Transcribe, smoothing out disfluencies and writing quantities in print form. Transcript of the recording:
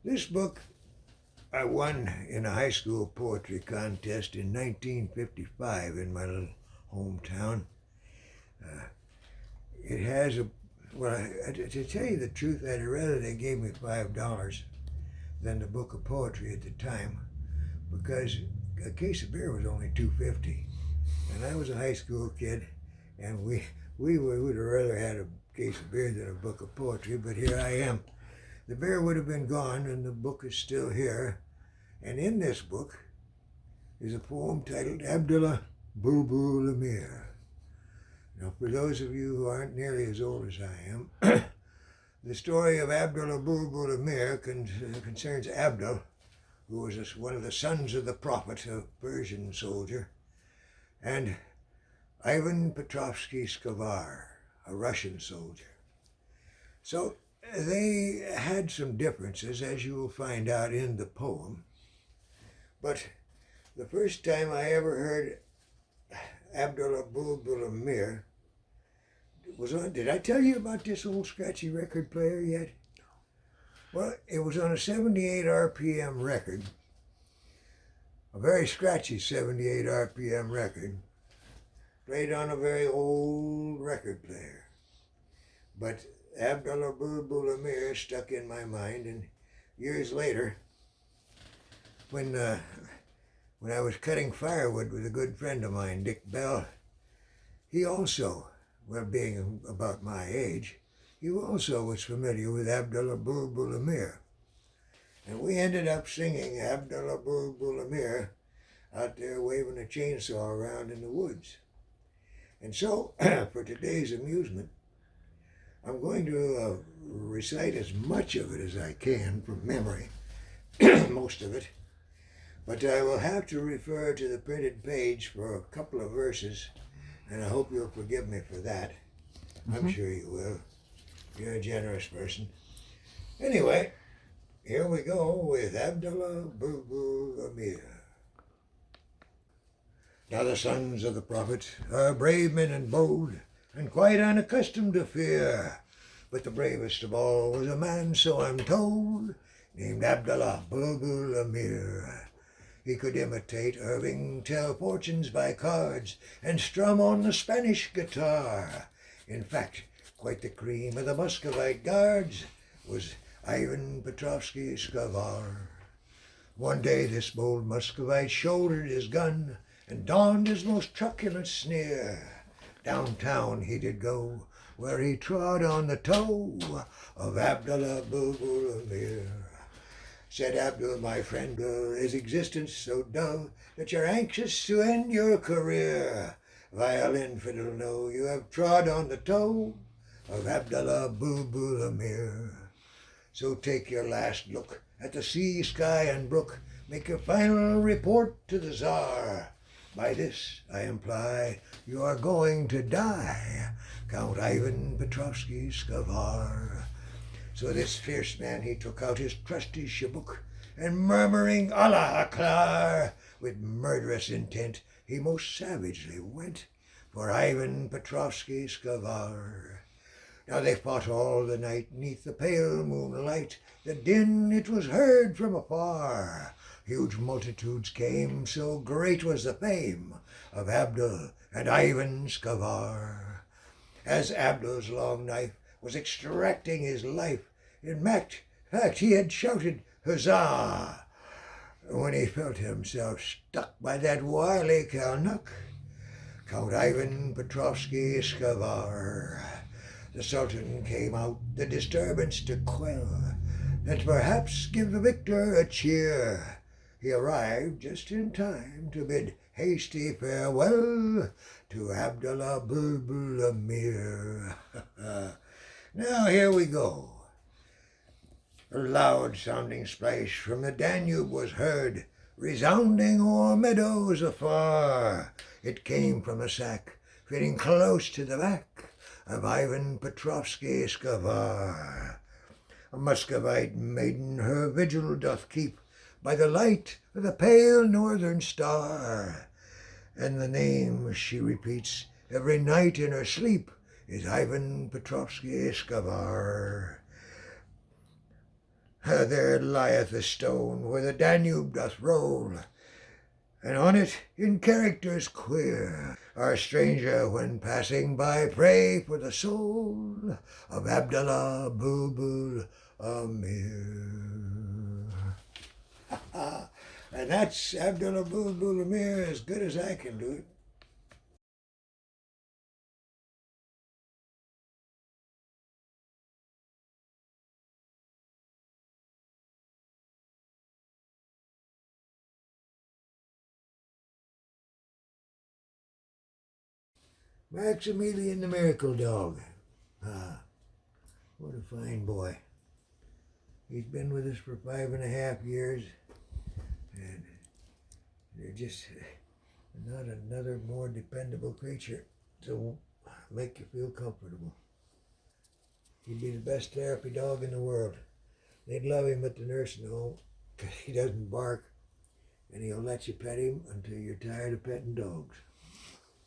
This book I won in a high school poetry contest in 1955 in my little hometown. It has to tell you the truth, I'd rather they gave me $5 than the book of poetry at the time, because a case of beer was only $2.50, and I was a high school kid, and we would have rather had a case of beer than a book of poetry. But here I am. The beer would have been gone, and the book is still here. And in this book is a poem titled Abulbul Amir. Now, for those of you who aren't nearly as old as I am, the story of Abulbul Amir concerns Abdul, who was one of the sons of the Prophet, a Persian soldier, and Ivan Petrovsky Skavar, a Russian soldier. So they had some differences, as you will find out in the poem. But the first time I ever heard Abulbul Amir was on, did I tell you about this old scratchy record player yet? Well, it was on a 78 RPM record, a very scratchy 78 RPM record, played on a very old record player. But Abulbul Amir stuck in my mind, and years later, when I was cutting firewood with a good friend of mine, Dick Bell, he also, well, being about my age, he also was familiar with Abulbul Amir. And we ended up singing Abulbul Amir out there waving a chainsaw around in the woods. And so, for today's amusement, I'm going to recite as much of it as I can from memory, most of it. But I will have to refer to the printed page for a couple of verses, and I hope you'll forgive me for that. I'm sure you will. You're a generous person. Anyway, here we go with Abulbul Amir. Now the sons of the Prophet are brave men and bold, and quite unaccustomed to fear. But the bravest of all was a man, so I'm told, named Abulbul Amir. He could imitate Irving, tell fortunes by cards, and strum on the Spanish guitar. In fact, quite the cream of the Muscovite guards was Ivan Petrovsky Skavar. One day this bold Muscovite shouldered his gun and donned his most truculent sneer. Downtown he did go, where he trod on the toe of Abulbul Amir. Said Abdul, my friend, is existence so dull that you're anxious to end your career? Vile infidel, no, you have trod on the toe of Abulbul Amir. So take your last look at the sea, sky, and brook. Make your final report to the Tsar. By this I imply you are going to die, Count Ivan Petrovsky Skavar. So this fierce man, he took out his trusty shibuk, and murmuring Allah Akbar, with murderous intent, he most savagely went for Ivan Petrovsky Skavar. Now they fought all the night neath the pale moonlight. The din, it was heard from afar. Huge multitudes came, so great was the fame of Abdul and Ivan Skavar. As Abdul's long knife was extracting his life, in fact, he had shouted, "Huzzah!" when he felt himself stuck by that wily Kalnuk, Count Ivan Petrovsky Skavar. The Sultan came out the disturbance to quell, and perhaps give the victor a cheer. He arrived just in time to bid hasty farewell to Abulbul Amir. Now here we go. A loud-sounding splash from the Danube was heard, resounding o'er meadows afar. It came from a sack, fitting close to the back of Ivan Petrovsky Skavar. A Muscovite maiden her vigil doth keep by the light of the pale northern star, and the name she repeats every night in her sleep is Ivan Petrovsky Skavar. There lieth a stone where the Danube doth roll, and on it, in characters queer, our stranger, when passing by, pray for the soul of Abdullah Bulbul Amir. And that's Abdullah Bulbul Amir as good as I can do it. Maximilian the Miracle Dog. Ah, what a fine boy. He's been with us for 5.5 years, and they're just not another more dependable creature to make you feel comfortable. He'd be the best therapy dog in the world. They'd love him at the nursing home because he doesn't bark, and he'll let you pet him until you're tired of petting dogs.